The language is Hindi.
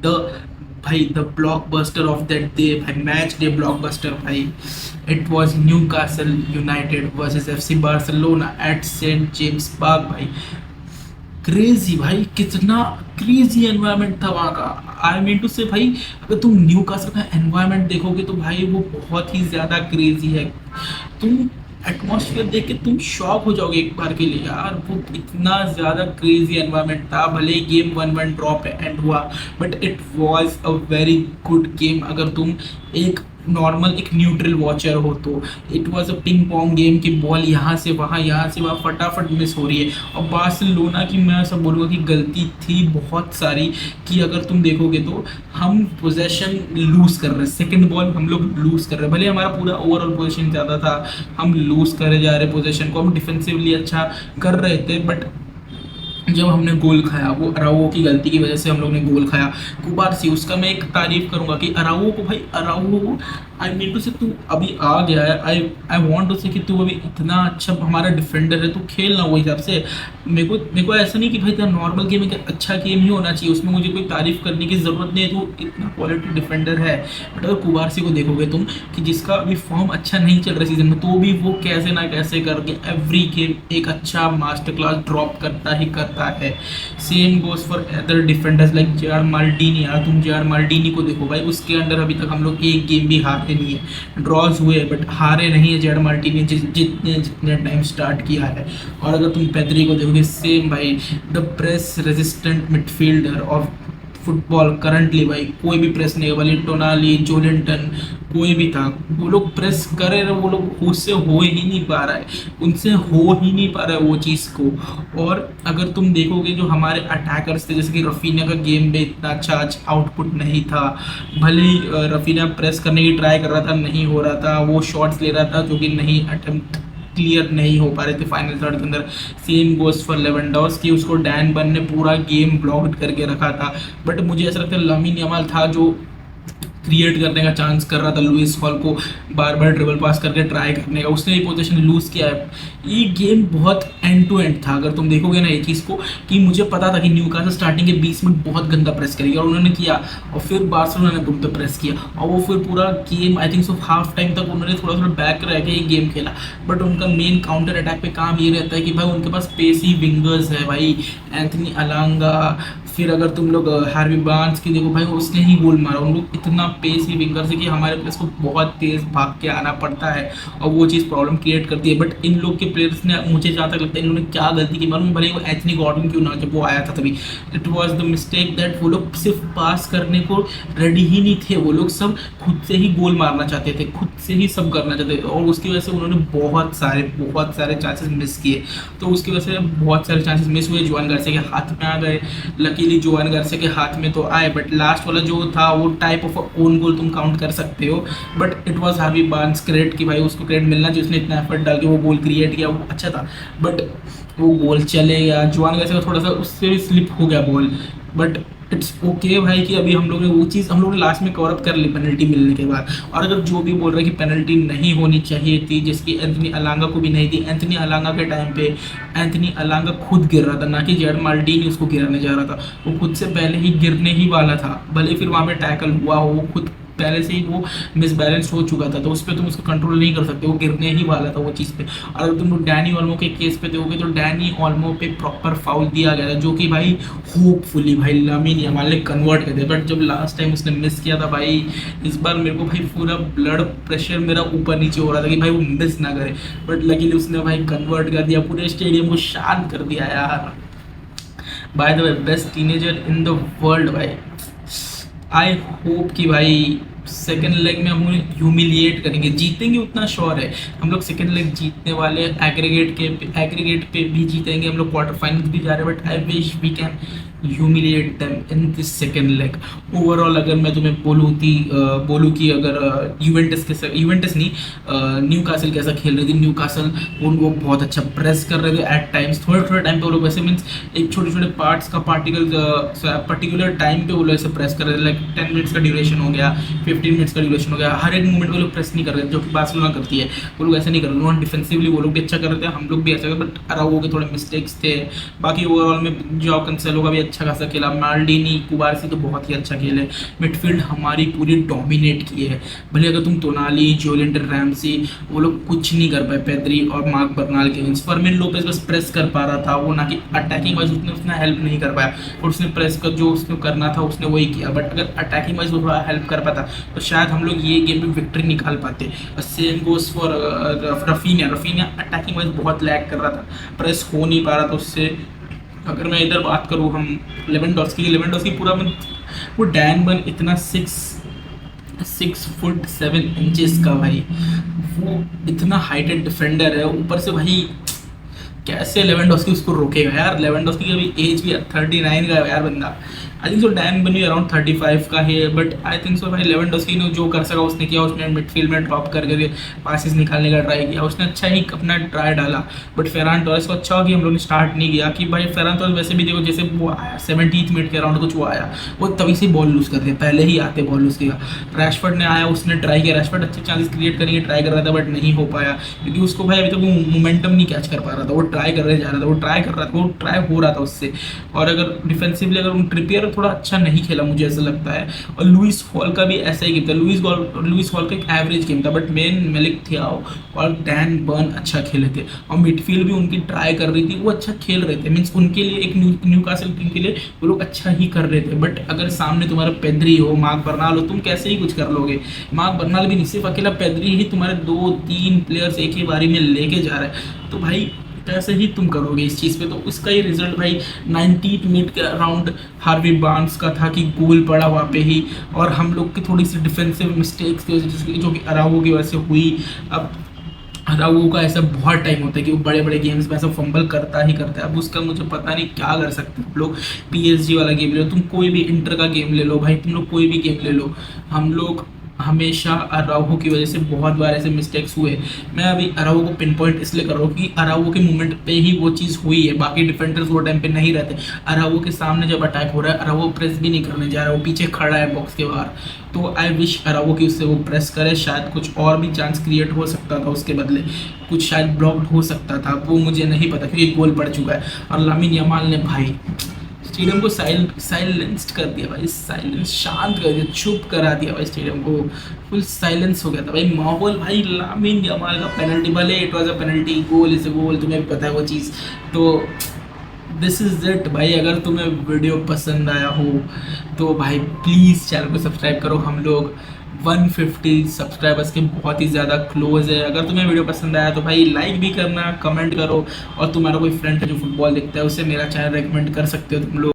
द भाई the blockbuster of that day भाई, मैच डे ब्लॉकबस्टर भाई, it was Newcastle United versus FC Barcelona at St James Park भाई। क्रेजी भाई, कितना क्रेजी एनवायरनमेंट था वहाँ का। आई मीन टू से भाई, अगर तुम न्यूकासल का एनवायरनमेंट देखोगे तो भाई वो बहुत ही ज़्यादा क्रेजी है। तुम एटमॉस्फेयर देख के तुम शॉक हो जाओगे एक बार के लिए यार, वो इतना ज़्यादा क्रेजी एनवायरनमेंट था। भले ही गेम 1-1 ड्रॉ पे एंड हुआ, but it was a very good game. अगर तुम एक नॉर्मल एक न्यूट्रल वॉचर हो तो it was a ping pong game की बॉल यहाँ से वहाँ फटाफट मिस हो रही है। और बार्सिलोना की मैं सब बोलूँगा कि गलती थी बहुत सारी, कि अगर तुम देखोगे तो हम पोजेशन लूज़ कर रहे हैं, सेकंड बॉल हम लोग लूज़ कर रहे हैं। भले हमारा पूरा ओवरऑल पोजीशन ज़्यादा था, हम लूज़ करे जा रहे पोजीशन को, हम डिफेंसिवली अच्छा कर रहे थे, बट जब हमने गोल खाया वो अराउओ की गलती की वजह से हम लोग ने गोल खाया। कुबारसी, उसका मैं एक तारीफ करूंगा कि अराउओ को भाई, अराउओ आई मीन टू से तू अभी आ गया है, आई आई वांट टू से कि तू अभी इतना अच्छा हमारा डिफेंडर है, तू खेलना वो हिसाब से। मेरे को ऐसा नहीं कि भाई तेरा नॉर्मल गेम एक अच्छा गेम ही होना चाहिए, उसमें मुझे कोई तारीफ करने की ज़रूरत नहीं है, तू इतना क्वालिटी डिफेंडर है। बट अगर कुबारसी को देखोगे तुम कि जिसका अभी फॉर्म अच्छा नहीं चल रहा सीजन में, तो भी वो कैसे ना कैसे करके एवरी गेम एक अच्छा मास्टर क्लास ड्रॉप करता ही करता है। Same goes for other defenders like JR Maldini. यार तुम जेआर माल्डिनी को देखो भाई, उसके अंडर अभी तक हम लोग एक गेम भी हारे नहीं है, ड्रॉज हुए बट हारे नहीं है जेआर माल्डिनी जितने जितने टाइम स्टार्ट किया है। और अगर तुम पेद्री को देखोगे, सेम भाई, the press resistant midfielder of football currently भाई, कोई भी प्रेस नहीं है, भले टोनाली जोलिंटन कोई भी था, वो लोग प्रेस करे रहे, वो लोग उससे हो ही नहीं पा रहा है, उनसे हो ही नहीं पा रहा है वो चीज़ को। और अगर तुम देखोगे जो हमारे अटैकर्स थे, जैसे कि रफीना का गेम में इतना अच्छा आउटपुट नहीं था। भले ही रफीना प्रेस करने की ट्राई कर रहा था, नहीं हो रहा था, वो शॉट्स ले रहा था जो कि नहीं अटेम्प्ट क्लियर नहीं हो पा रहे थे फाइनल थर्ड के अंदर। सेम गोस फॉर लेवेंडोव्स्की, उसको डैन बन ने पूरा गेम ब्लॉक्ड करके रखा था। बट मुझे ऐसा लगता है लामिन यमाल था जो क्रिएट करने का चांस कर रहा था, लुइस हॉल को बार बार ट्रिपल पास करके ट्राई करने का, उसने ये पोजीशन लूज़ किया है। ये गेम बहुत एंड टू एंड था। अगर तुम देखोगे ना ये चीज़ को, कि मुझे पता था कि न्यूकासल स्टार्टिंग के 20 मिनट बहुत गंदा प्रेस करेगी, और उन्होंने किया, और फिर बार्सिलोना ने तुम पे प्रेस किया, और वो फिर पूरा game I think so half time तक उन्होंने थोड़ा थोड़ा बैक रह के ये गेम खेला। बट उनका मेन काउंटर अटैक पे काम ये रहता है कि भाई उनके पास पेसी विंगर्स है भाई, एंथनी अलांगा, फिर अगर तुम लोग हार्वी बार्न्स की देखो भाई, उसने ही गोल मारा। उन लोग इतना पेस ही विंगर से कि हमारे प्लेयर्स को बहुत तेज भाग के आना पड़ता है, और वो चीज़ प्रॉब्लम क्रिएट करती है। बट इन लोग के प्लेयर्स ने, मुझे जहाँ तक लगता है, इन्होंने क्या गलती की मालूम, भले वो एंथनी गॉर्डन क्यों ना, जब वो आया था तभी it was the mistake that वो लोग सिर्फ पास करने को रेडी ही नहीं थे, वो लोग सब खुद से ही गोल मारना चाहते थे, खुद से ही सब करना चाहते थे, और उसकी वजह से उन्होंने बहुत सारे चांसेस मिस किए। तो उसकी वजह से बहुत सारे चांसेस मिस हुए, जोआन गार्सिया के हाथ में आ गए। लकीली जोआन गार्सिया के हाथ में तो आए, बट लास्ट वाला जो था वो टाइप ऑफ ओन गोल तुम काउंट कर सकते हो। But it was Harvey Barnes credit, कि भाई उसको क्रेडिट मिलना चाहिए, उसने इतना एफर्ट डाल के वो गोल क्रिएट किया, वो अच्छा था। बट वो गोल चले गया, जोआन गार्सिया का थोड़ा सा उससे भी स्लिप हो गया बॉल। बट इट्स ओके भाई, कि अभी हम लोग ने वो चीज़ हम लोग ने लास्ट में कवर अप कर ली पेनल्टी मिलने के बाद। और अगर जो भी बोल रहा है कि पेनल्टी नहीं होनी चाहिए थी, जिसकी एंथनी अलांगा को भी नहीं थी, एंथनी अलांगा के टाइम पे एंथनी अलांगा खुद गिर रहा था, ना कि जेड माल्डिनी उसको गिराने जा रहा था, वो खुद से पहले ही गिरने ही वाला था। भले फिर वहाँ पे टैकल हुआ हो, वो खुद पहले से ही वो मिसबैलेंस हो चुका था, तो उस पर तुम उसको कंट्रोल नहीं कर सकते, वो गिरने ही वाला था वो चीज़ पे। और अगर तुम डैनी ऑल्मो के केस पे देखोगे तो डैनी ऑल्मो पे प्रॉपर फाउल दिया गया था, जो कि भाई होपफुली भाई लामिन यमाल ने कन्वर्ट कर दिया। बट जब लास्ट टाइम उसने मिस किया था भाई, इस बार मेरे को भाई पूरा ब्लड प्रेशर मेरा ऊपर नीचे हो रहा था कि भाई वो मिस ना करे, बट लकीली उसने भाई कन्वर्ट कर दिया, पूरे स्टेडियम को शांत कर दिया यार। By the way, best teenager in the world भाई, आई होप कि भाई सेकेंड लेग में हम लोग ह्यूमिलिएट करेंगे, जीतेंगे उतना श्योर है, हम लोग सेकेंड लेग जीतने वाले, एग्रीगेट पे भी जीतेंगे, हम लोग क्वार्टर फाइनल भी जा रहे हैं। But I wish we can humiliate them in this second leg. Overall अगर मैं तुम्हें बोलूँ कि अगर यूवेंटस नहीं, न्यूकासल कैसा खेल रही थी, न्यूकासल वो बहुत अच्छा प्रेस कर रहे थे एट टाइम्स, थोड़े टाइम पे वो लोग वैसे मीन्स एक छोटे पार्ट्स का पर्टिकुलर टाइम पे वो लोग ऐसे प्रेस कर रहे थे, लाइक 10 मिनट्स का ड्यूरेशन हो गया, 15 मिनट्स का ड्यूरेशन हो गया, हर एक मूवमेंट वो लोग प्रेस नहीं कर रहे थे, जो कि बार्सिलोना करती है। वो लोग ऐसा नहीं कर रहे, उन्होंने डिफेंसिवली वो लोग भी अच्छा कर रहे थे, हम लोग भी अच्छा कर, बट अराउओ के थोड़े मिस्टेक्स थे। बाकी ओवरऑल में जो कैंसेलो का भी अच्छा अच्छा खासा खेला, माल्डीनी कुबारसी तो बहुत ही अच्छा खेले, मिडफील्ड हमारी पूरी डोमिनेट की है। भले अगर तुम टोनाली, जोलिंडर, रैमसी, वो लोग कुछ नहीं कर पाए पेद्री और मार्क बर्नाल के अगेंस्ट। फर्मिन लोपेज बस प्रेस कर पा रहा था वो, ना कि अटैकिंग वाइज उसने हेल्प नहीं कर पाया, और उसने प्रेस कर जो उसने करना था उसने वही किया। बट अगर अटैकिंग वाइज वो थोड़ा हेल्प कर पाता तो शायद हम लोग ये गेम में विक्ट्री निकाल पाते। Same goes for Raphinha. Raphinha attacking wise बहुत लैग कर रहा था, प्रेस हो नहीं पा रहा था उससे। अगर मैं इधर बात करूँ हम लेवेंडोस्की पूरा वो डैन बन इतना 6 फुट 7 इंचेस का भाई, वो इतना हाइटेड डिफेंडर है ऊपर से भाई, कैसे लेवेंडोस्की उसको रोकेगा यार। लेवेंडोस्की की अभी एज भी 39 का है यार बंदा। आई थिंक सो डैन बनी अराउंड 35 का है, बट आई थिंक सो भाई लेवेंडोस्की ने जो कर सका उसने किया। उसने मिडफील्ड में ड्रॉप करके पासिस निकालने का ट्राई किया, उसने अच्छा ही अपना ट्राई डाला। बट फेरान टोरेस को अच्छा हो कि हम लोग ने स्टार्ट नहीं किया, कि भाई फेरान टोरेस वैसे भी देखो जैसे वो आया 70th मिनट के अराउंड कुछ वो आया, वो तभी से बॉल लूज करते, पहले ही आते बॉल लूज किया। रैशफोर्ड ने आया, उसने ट्राई किया, रैशफोर्ड अच्छे चांसेस क्रिएट करने की ट्राई कर रहा था बट नहीं हो पाया, क्योंकि उसको भाई अभी तक वो मोमेंटम नहीं कैच कर पा रहा था। वो ट्राई करने जा रहा था, वो ट्राई कर रहा था, वो ट्राई हो रहा था उससे। और अगर डिफेंसिवली अगर ट्रिपियर थोड़ा अच्छा नहीं खेला मुझे ऐसा लगता है। और लुइस हॉल का भी ऐसा ही गेम था, लुइस हॉल का एक एवरेज गेम था, बट मेन मेलिक थियाओ और डैन बर्न अच्छा खेले थे। और मिडफील्ड भी उनकी ट्राई कर रही थी, वो अच्छा खेल रहे थे, मीन्स उनके लिए एक न्यूकासल टीम के लिए वो लोग अच्छा ही कर रहे थे। बट अगर सामने तुम्हारा पेद्री हो, मार्क बर्नाल हो, तुम कैसे ही कुछ कर लोगे। मार्क बर्नाल भी नहीं, सिर्फ अकेला पेद्री ही तुम्हारे 2-3 प्लेयर्स एक ही बारी में लेके जा रहे हैं, तो भाई कैसे ही तुम करोगे इस चीज़ पे। तो उसका ही रिजल्ट भाई 90 मिनट के अराउंड हार्वी बार्न्स का था कि गोल पड़ा वहाँ पे ही, और हम लोग की थोड़ी सी डिफेंसिव मिस्टेक्स की वजह से, जो कि अरावो की वजह से हुई। अब अरावो का ऐसा बहुत टाइम होता है कि वो बड़े बड़े गेम्स में ऐसा फंबल करता ही करता है। अब उसका मुझे पता नहीं क्या कर सकते हैं लोग। PSG वाला गेम ले लो, तुम कोई भी इंटर का गेम ले लो भाई, तुम लोग कोई भी गेम ले लो, हम लोग हमेशा अराउहो की वजह से बहुत बार ऐसे मिस्टेक्स हुए। मैं अभी अराउहो को पिन पॉइंट इसलिए कर रहा हूँ कि अराउहो के मूवमेंट पे ही वो चीज़ हुई है, बाकी डिफेंडर्स वो टाइम पे नहीं रहते। अराउहो के सामने जब अटैक हो रहा है, अराउहो प्रेस भी नहीं करने जा रहा है, वो पीछे खड़ा है बॉक्स के बाहर। तो आई विश अराउहो की उससे वो प्रेस करे, शायद कुछ और भी चांस क्रिएट हो सकता था उसके बदले, कुछ शायद ब्लॉक्ड हो सकता था, वो मुझे नहीं पता क्योंकि गोल पड़ चुका है। और लामिन यमाल ने भाई स्टेडियम को साइलेंस्ड कर दिया भाई, साइलेंस शांत कर दिया, चुप करा दिया भाई स्टेडियम को, फुल साइलेंस हो गया था भाई माहौल। भाई लामिन यमाल का पेनल्टी, भले it was a penalty, goal is a goal, तुम्हें भी पता है वो चीज़। तो दिस इज़ इट भाई। अगर तुम्हें वीडियो पसंद आया हो तो भाई प्लीज़ चैनल को सब्सक्राइब करो। हम लोग 150 सब्सक्राइबर्स के बहुत ही ज़्यादा क्लोज है। अगर तुम्हें वीडियो पसंद आया तो भाई लाइक भी करना, कमेंट करो, और तुम्हारा कोई फ्रेंड है जो फुटबॉल देखता है उसे मेरा चैनल रेकमेंड कर सकते हो तुम लोग।